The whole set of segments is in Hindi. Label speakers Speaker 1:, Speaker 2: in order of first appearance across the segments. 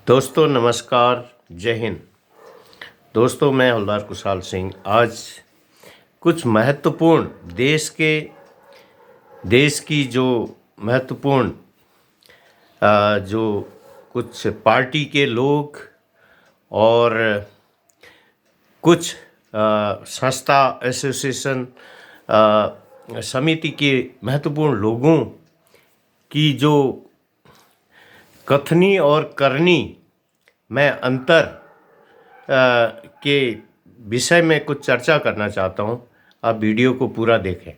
Speaker 1: दोस्तों नमस्कार, जय हिंद। दोस्तों मैं हवलदार कुशाल सिंह आज कुछ महत्वपूर्ण देश की जो महत्वपूर्ण जो कुछ पार्टी के लोग और कुछ संस्था एसोसिएशन समिति के महत्वपूर्ण लोगों की जो कथनी और करनी में अंतर के विषय में कुछ चर्चा करना चाहता हूं। आप वीडियो को पूरा देखें।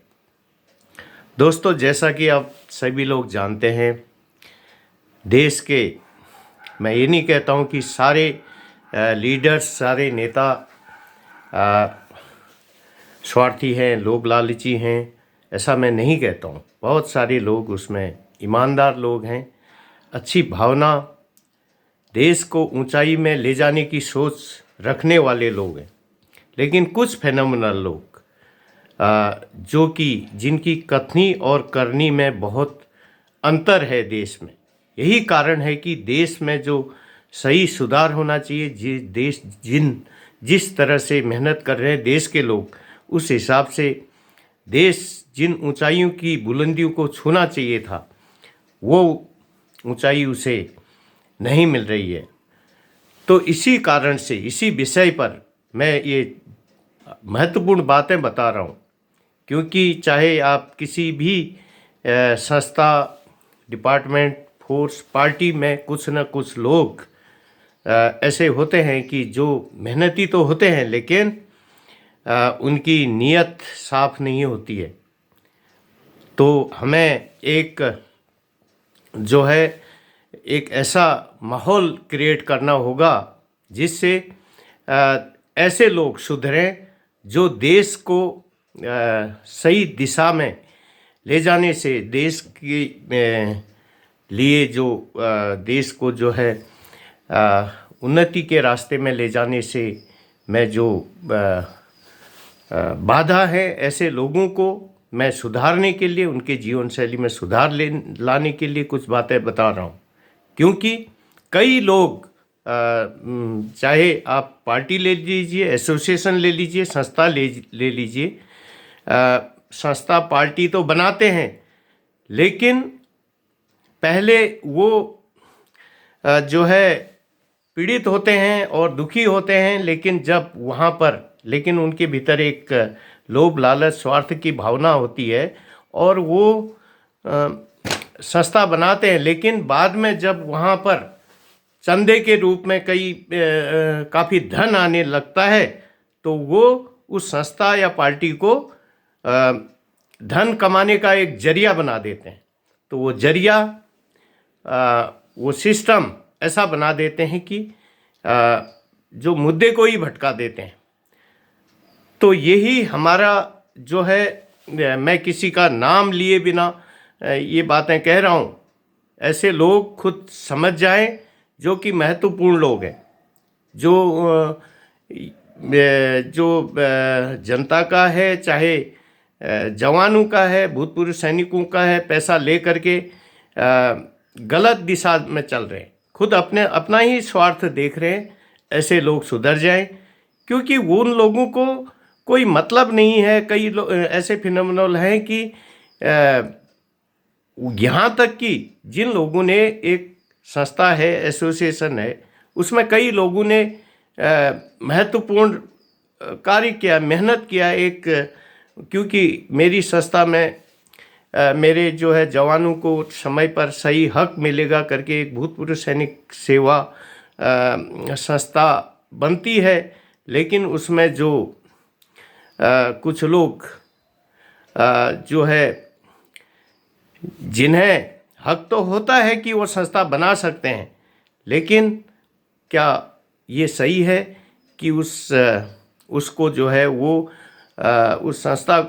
Speaker 1: दोस्तों जैसा कि आप सभी लोग जानते हैं, देश के, मैं ये नहीं कहता हूं कि सारे लीडर्स, सारे नेता स्वार्थी हैं, लोभ लालची हैं, ऐसा मैं नहीं कहता हूं। बहुत सारे लोग उसमें ईमानदार लोग हैं, अच्छी भावना, देश को ऊंचाई में ले जाने की सोच रखने वाले लोग हैं। लेकिन कुछ फेनोमेनल लोग जो कि जिनकी कथनी और करनी में बहुत अंतर है देश में। यही कारण है कि देश में जो सही सुधार होना चाहिए, जिस तरह से मेहनत कर रहे हैं देश के लोग, उस हिसाब से देश जिन ऊंचाइयों की बुलंदियों को छूना चाहिए था, वो ऊंचाई उसे नहीं मिल रही है। तो इसी कारण से, इसी विषय पर मैं ये महत्वपूर्ण बातें बता रहा हूँ, क्योंकि चाहे आप किसी भी संस्था, डिपार्टमेंट, फोर्स, पार्टी में कुछ न कुछ लोग ऐसे होते हैं कि जो मेहनती तो होते हैं लेकिन उनकी नीयत साफ नहीं होती है। तो हमें एक ऐसा माहौल क्रिएट करना होगा जिससे ऐसे लोग सुधरें जो देश को सही दिशा में ले जाने से, देश के लिए जो देश को जो है उन्नति के रास्ते में ले जाने से मैं जो बाधा है, ऐसे लोगों को मैं सुधारने के लिए, उनके जीवन शैली में सुधार लाने के लिए कुछ बातें बता रहा हूँ। क्योंकि कई लोग, चाहे आप पार्टी ले लीजिए, एसोसिएशन ले लीजिए, संस्था ले लीजिए, संस्था पार्टी तो बनाते हैं, लेकिन पहले वो जो है पीड़ित होते हैं और दुखी होते हैं, लेकिन उनके भीतर एक लोभ, लालच, स्वार्थ की भावना होती है और वो संस्था बनाते हैं। लेकिन बाद में जब वहाँ पर चंदे के रूप में काफ़ी धन आने लगता है, तो वो उस संस्था या पार्टी को धन कमाने का एक जरिया बना देते हैं। तो वो जरिया, वो सिस्टम ऐसा बना देते हैं कि जो मुद्दे को ही भटका देते हैं। तो यही हमारा जो है, मैं किसी का नाम लिए बिना ये बातें कह रहा हूँ, ऐसे लोग खुद समझ जाएं जो कि महत्वपूर्ण लोग हैं, जो जनता का है, चाहे जवानों का है, भूतपूर्व सैनिकों का है, पैसा ले करके गलत दिशा में चल रहे हैं, खुद अपना ही स्वार्थ देख रहे हैं। ऐसे लोग सुधर जाएं, क्योंकि उन लोगों को कोई मतलब नहीं है। कई लोग ऐसे फिनोमिनल हैं कि यहाँ तक कि जिन लोगों ने, एक संस्था है, एसोसिएशन है, उसमें कई लोगों ने महत्वपूर्ण कार्य किया, मेहनत किया। क्योंकि मेरी संस्था में मेरे जो है जवानों को समय पर सही हक मिलेगा करके एक भूतपूर्व सैनिक सेवा संस्था बनती है, लेकिन उसमें जो कुछ लोग जो है, जिन्हें हक तो होता है कि वो संस्था बना सकते हैं, लेकिन क्या ये सही है कि उसको जो है वो उस संस्था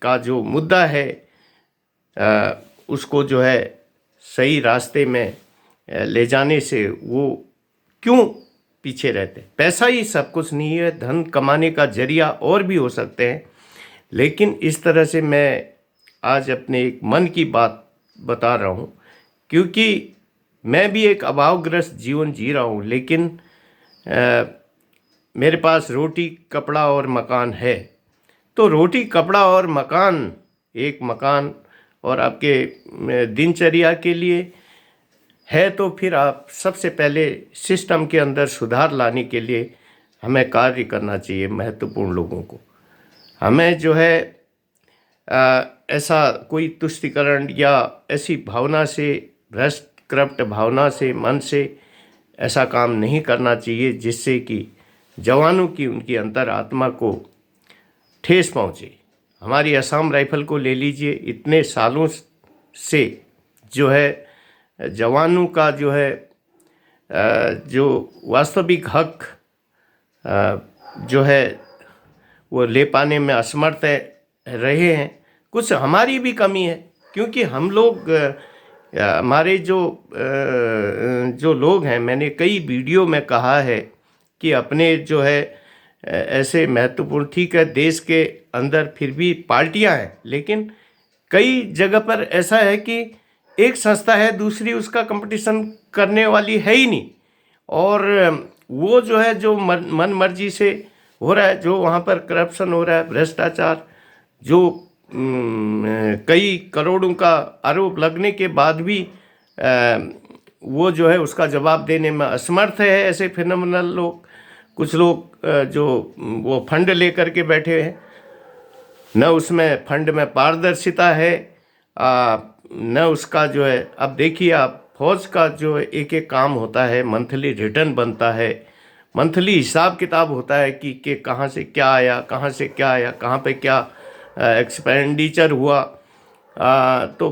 Speaker 1: का जो मुद्दा है उसको जो है सही रास्ते में ले जाने से वो क्यों पीछे रहते? पैसा ही सब कुछ नहीं है, धन कमाने का जरिया और भी हो सकते हैं। लेकिन इस तरह से मैं आज अपने एक मन की बात बता रहा हूँ, क्योंकि मैं भी एक अभावग्रस्त जीवन जी रहा हूँ, लेकिन मेरे पास रोटी, कपड़ा और मकान है। तो रोटी, कपड़ा और मकान, एक मकान और आपके दिनचर्या के लिए है, तो फिर आप सबसे पहले सिस्टम के अंदर सुधार लाने के लिए हमें कार्य करना चाहिए। महत्वपूर्ण लोगों को हमें जो है ऐसा कोई तुष्टिकरण या ऐसी भावना से, भ्रष्ट करप्ट भावना से, मन से ऐसा काम नहीं करना चाहिए जिससे कि जवानों की, उनकी अंतर आत्मा को ठेस पहुँचे। हमारी असम राइफल को ले लीजिए, इतने सालों से जो है जवानों का जो है जो वास्तविक हक जो है वो ले पाने में असमर्थ रहे हैं। कुछ हमारी भी कमी है, क्योंकि हम लोग हमारे जो लोग हैं, मैंने कई वीडियो में कहा है कि अपने जो है ऐसे महत्वपूर्ण, ठीक है देश के अंदर फिर भी पार्टियां हैं, लेकिन कई जगह पर ऐसा है कि एक संस्था है, दूसरी उसका कंपटीशन करने वाली है ही नहीं, और वो जो है जो मन मर्जी से हो रहा है, जो वहाँ पर करप्शन हो रहा है, भ्रष्टाचार, जो कई करोड़ों का आरोप लगने के बाद भी वो जो है उसका जवाब देने में असमर्थ है। ऐसे फिनोमिनल लोग, कुछ लोग जो वो फंड लेकर के बैठे हैं, न उसमें फंड में पारदर्शिता है, न उसका जो है, अब देखिए आप फौज का जो एक एक काम होता है, मंथली रिटर्न बनता है, मंथली हिसाब किताब होता है कि कहाँ से क्या आया, कहाँ से क्या आया, कहाँ पे क्या एक्सपेंडिचर हुआ। तो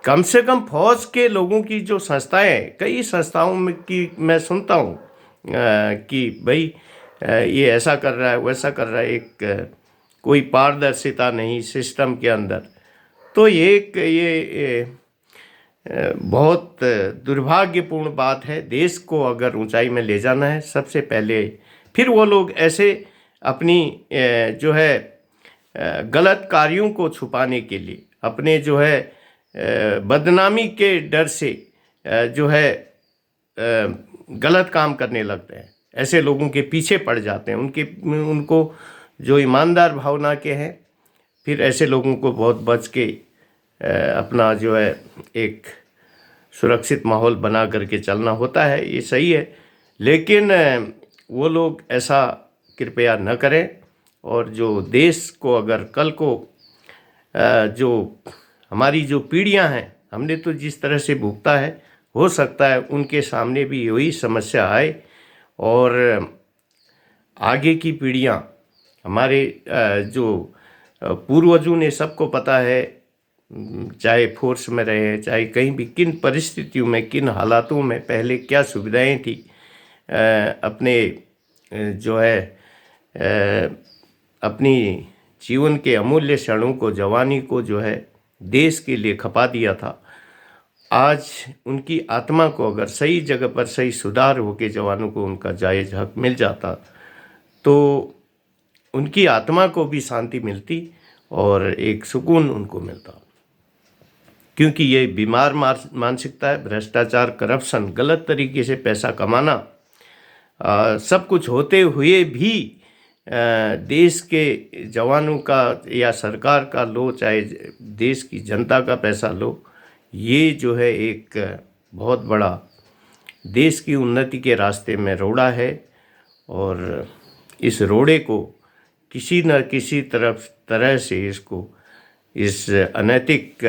Speaker 1: कम से कम फौज के लोगों की जो संस्थाएं, कई संस्थाओं में की मैं सुनता हूँ कि भाई ये ऐसा कर रहा है, वैसा कर रहा है, एक कोई पारदर्शिता नहीं सिस्टम के अंदर। तो ये बहुत दुर्भाग्यपूर्ण बात है। देश को अगर ऊंचाई में ले जाना है, सबसे पहले फिर वो लोग ऐसे अपनी जो है गलत कार्यों को छुपाने के लिए, अपने जो है बदनामी के डर से जो है गलत काम करने लगते हैं। ऐसे लोगों के पीछे पड़ जाते हैं, उनको जो ईमानदार भावना के हैं, फिर ऐसे लोगों को बहुत बच के अपना जो है एक सुरक्षित माहौल बना करके चलना होता है। ये सही है, लेकिन वो लोग ऐसा कृपया न करें। और जो देश को अगर कल को जो हमारी जो पीढ़ियां हैं, हमने तो जिस तरह से भुगता है, हो सकता है उनके सामने भी वही समस्या आए, और आगे की पीढ़ियां, हमारे जो पूर्वजों ने, सबको पता है, चाहे फोर्स में रहे, चाहे कहीं भी, किन परिस्थितियों में, किन हालातों में पहले क्या सुविधाएं थी, अपने जो है अपनी जीवन के अमूल्य क्षणों को, जवानी को जो है देश के लिए खपा दिया था। आज उनकी आत्मा को अगर सही जगह पर सही सुधार होके जवानों को उनका जायज़ हक मिल जाता, तो उनकी आत्मा को भी शांति मिलती और एक सुकून उनको मिलता। क्योंकि ये बीमार मानसिकता है, भ्रष्टाचार, करप्शन, गलत तरीके से पैसा कमाना, सब कुछ होते हुए भी देश के जवानों का या सरकार का लो, चाहे देश की जनता का पैसा लो, ये जो है एक बहुत बड़ा देश की उन्नति के रास्ते में रोड़ा है। और इस रोड़े को किसी न किसी तरह से इस अनैतिक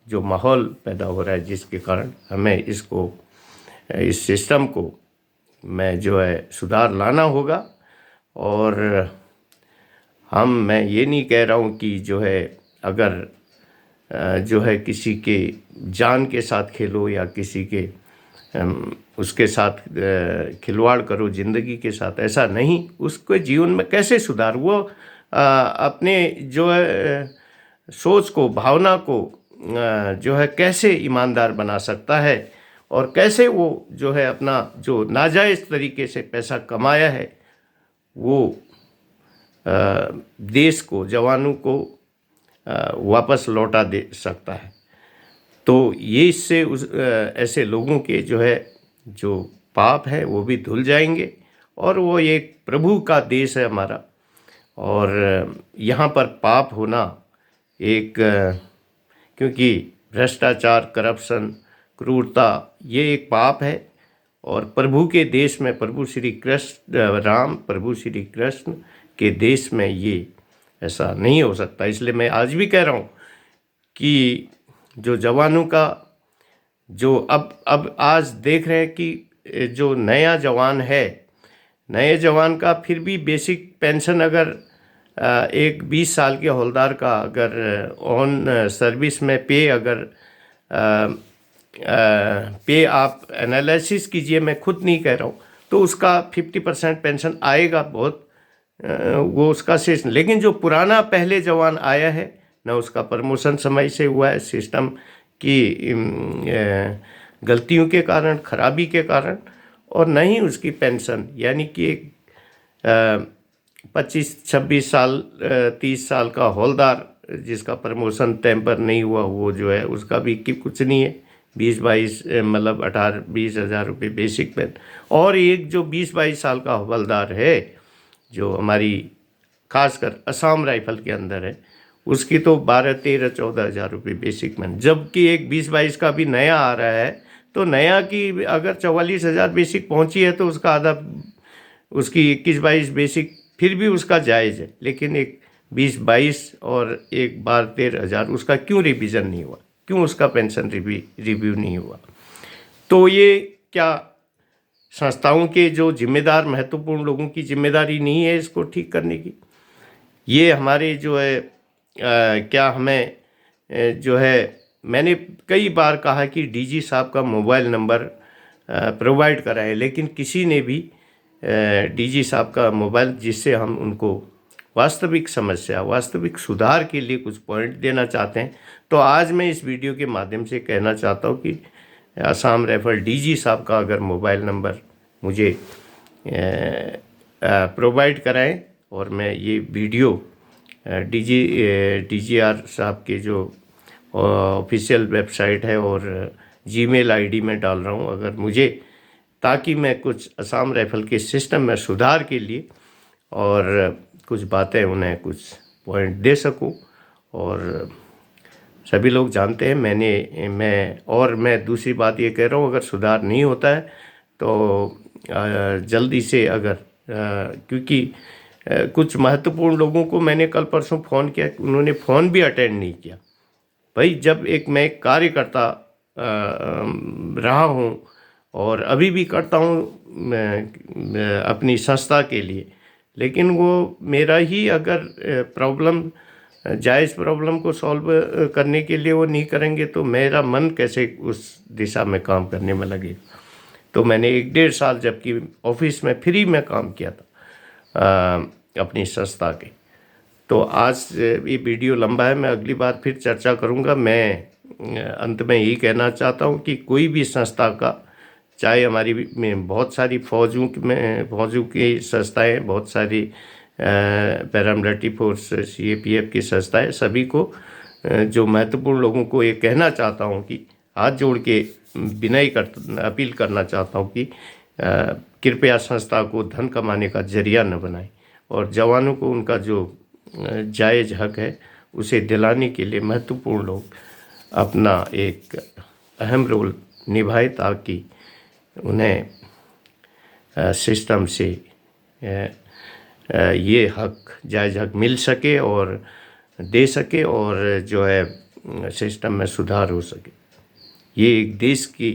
Speaker 1: जो माहौल पैदा हो रहा है, जिसके कारण हमें इस सिस्टम को में जो है सुधार लाना होगा। और मैं ये नहीं कह रहा हूँ कि जो है अगर जो है किसी के जान के साथ खेलो या किसी के उसके साथ खिलवाड़ करो ज़िंदगी के साथ, ऐसा नहीं। उसके जीवन में कैसे सुधार, वो अपने जो है सोच को, भावना को जो है कैसे ईमानदार बना सकता है, और कैसे वो जो है अपना जो नाजायज़ तरीके से पैसा कमाया है वो देश को, जवानों को वापस लौटा दे सकता है। तो ये इससे ऐसे लोगों के जो पाप है वो भी धुल जाएंगे, और वो एक प्रभु का देश है हमारा। और यहाँ पर पाप होना एक क्योंकि भ्रष्टाचार, करप्शन, क्रूरता ये एक पाप है, और प्रभु के देश में, प्रभु श्री कृष्ण राम, प्रभु श्री कृष्ण के देश में ये ऐसा नहीं हो सकता। इसलिए मैं आज भी कह रहा हूँ कि जो जवानों का जो अब आज देख रहे हैं कि जो नया जवान है, नए जवान का फिर भी बेसिक पेंशन अगर एक 20 साल के हवलदार का अगर ऑन सर्विस में पे अगर पे आप एनालिसिस कीजिए, मैं खुद नहीं कह रहा हूँ, तो उसका 50% पेंशन आएगा, बहुत वो उसका शेष। लेकिन जो पुराना पहले जवान आया है ना, उसका प्रमोशन समय से हुआ है, सिस्टम की गलतियों के कारण, खराबी के कारण, और न ही उसकी पेंशन, यानी कि एक 25-26 साल 30 साल का हवलदार जिसका प्रमोशन टाइम पर नहीं हुआ, वो जो है उसका भी कुछ नहीं है, 20-22 मतलब 18-20 हज़ार रुपये बेसिक पेन। और एक जो 20-22 साल का हवलदार है जो हमारी खासकर असम राइफल के अंदर है, उसकी तो 12-13-14 हज़ार रुपये बेसिक पेन। जबकि एक 20-22 का भी नया आ रहा है, तो नया की अगर 44 हज़ार बेसिक पहुंची है तो उसका आधा, उसकी 21-22 बेसिक फिर भी उसका जायज़ है। लेकिन एक 20-22 और एक 12-13 हज़ार, उसका क्यों रिवीजन नहीं हुआ, क्यों उसका पेंशन रिव्यू नहीं हुआ? तो ये क्या संस्थाओं के जो जिम्मेदार महत्वपूर्ण लोगों की जिम्मेदारी नहीं है इसको ठीक करने की? ये हमारे जो है क्या हमें जो है, मैंने कई बार कहा कि डीजी साहब का मोबाइल नंबर प्रोवाइड कराएं, लेकिन किसी ने भी डीजी साहब का मोबाइल, जिससे हम उनको वास्तविक समस्या, वास्तविक सुधार के लिए कुछ पॉइंट देना चाहते हैं। तो आज मैं इस वीडियो के माध्यम से कहना चाहता हूँ कि असम राइफल डीजी साहब का अगर मोबाइल नंबर मुझे प्रोवाइड कराएं, और मैं ये वीडियो डीजीआर साहब के जो ऑफिशियल वेबसाइट है और जीमेल आईडी में डाल रहा हूँ, अगर मुझे, ताकि मैं कुछ असम राइफल के सिस्टम में सुधार के लिए और कुछ बातें उन्हें कुछ पॉइंट दे सकूं। और सभी लोग जानते हैं मैं दूसरी बात ये कह रहा हूँ, अगर सुधार नहीं होता है तो जल्दी से अगर क्योंकि कुछ महत्वपूर्ण लोगों को मैंने कल परसों फ़ोन किया, उन्होंने फ़ोन भी अटेंड नहीं किया। भाई, जब मैं एक कार्यकर्ता रहा हूँ और अभी भी करता हूँ अपनी संस्था के लिए, लेकिन वो मेरा ही अगर जायज़ प्रॉब्लम को सॉल्व करने के लिए वो नहीं करेंगे, तो मेरा मन कैसे उस दिशा में काम करने में लगे? तो मैंने 1-1.5 साल जबकि ऑफिस में फ्री में काम किया था अपनी संस्था के। तो आज ये वीडियो लंबा है, मैं अगली बार फिर चर्चा करूँगा। मैं अंत में यही कहना चाहता हूँ कि कोई भी संस्था का, चाहे हमारी में बहुत सारी फौजों की संस्थाएं, बहुत सारी पैरामिलिट्री फोर्स, CAPF की संस्थाएं, सभी को जो महत्वपूर्ण लोगों को ये कहना चाहता हूँ कि हाथ जोड़ के अपील करना चाहता हूँ कि कृपया संस्था को धन कमाने का जरिया न बनाएं, और जवानों को उनका जो जायज़ हक है उसे दिलाने के लिए महत्वपूर्ण लोग अपना एक अहम रोल निभाए, ताकि उन्हें सिस्टम से ये हक, जायज़ हक मिल सके और दे सके, और जो है सिस्टम में सुधार हो सके। ये एक देश की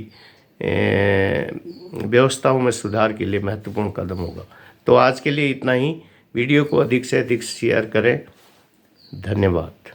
Speaker 1: व्यवस्थाओं में सुधार के लिए महत्वपूर्ण कदम होगा। तो आज के लिए इतना ही। वीडियो को अधिक से अधिक शेयर करें। धन्यवाद।